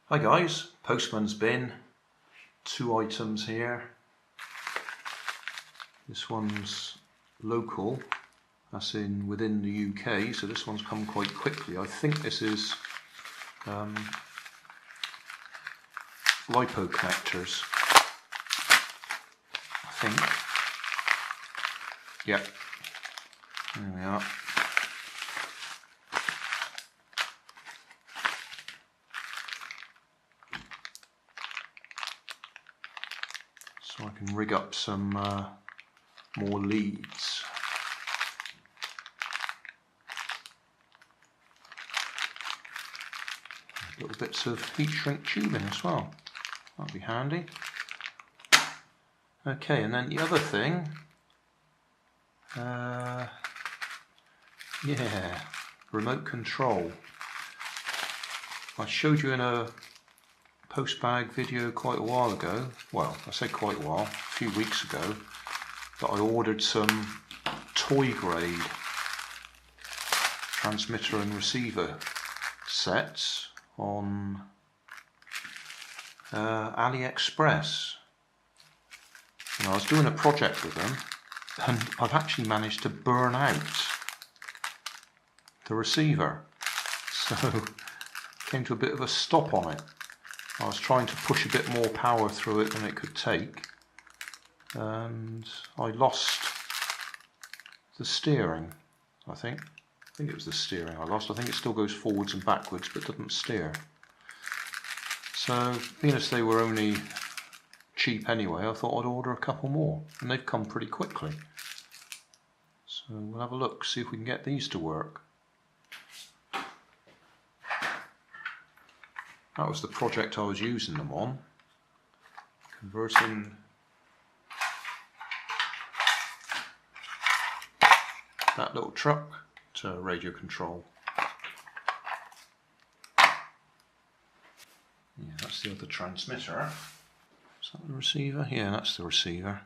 Hi guys, Postman's bin, 2 items here. This one's local, that's within the UK, so this one's come quite quickly. I think this is Lipo connectors, I think. Yep, there we are. So I can rig up some more leads. Little bits of heat shrink tubing as well. That'll be handy. Okay, and then the other thing, yeah, remote control. I showed you in a Postbag video quite a while ago, well, I say quite a while, a few weeks ago, that I ordered some toy grade transmitter and receiver sets on AliExpress. I was doing a project with them and I've actually managed to burn out the receiver, so came to a bit of a stop on it. I was trying to push a bit more power through it than it could take, and I lost the steering, I think it was the steering I lost. I think it still goes forwards and backwards but doesn't steer. So being as they were only cheap anyway, I thought I'd order a couple more, and they've come pretty quickly. So we'll have a look, see if we can get these to work. That was the project I was using them on, converting that little truck to radio control. Yeah, that's the other transmitter. Is that the receiver? Yeah, that's the receiver.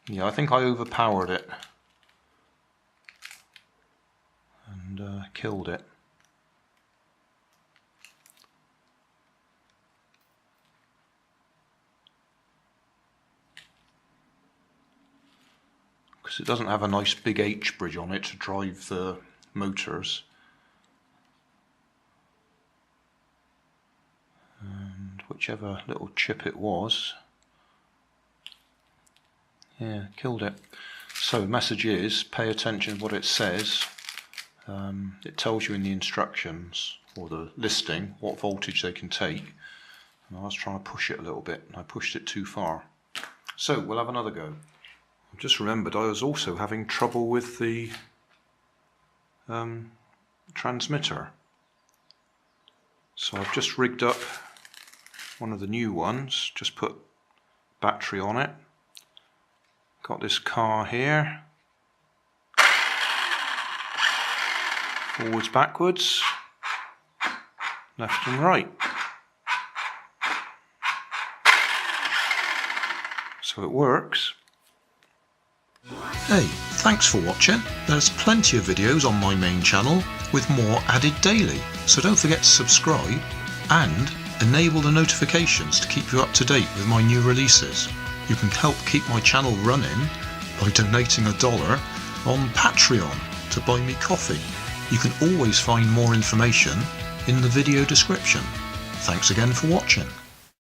Yeah, I think I overpowered it and killed it. Because it doesn't have a nice big H bridge on it to drive the motors. And whichever little chip it was, yeah, killed it. So the message is, pay attention to what it says. It tells you in the instructions, or the listing, what voltage they can take. And I was trying to push it a little bit, and I pushed it too far. So we'll have another go. I've just remembered I was also having trouble with the transmitter. So I've just rigged up one of the new ones, just put battery on it. Got this car here. Forwards, backwards, left and right. So it works. Hey, thanks for watching. There's plenty of videos on my main channel with more added daily, so don't forget to subscribe and enable the notifications to keep you up to date with my new releases. You can help keep my channel running by donating $1 on Patreon to buy me coffee. You can always find more information in the video description. Thanks again for watching.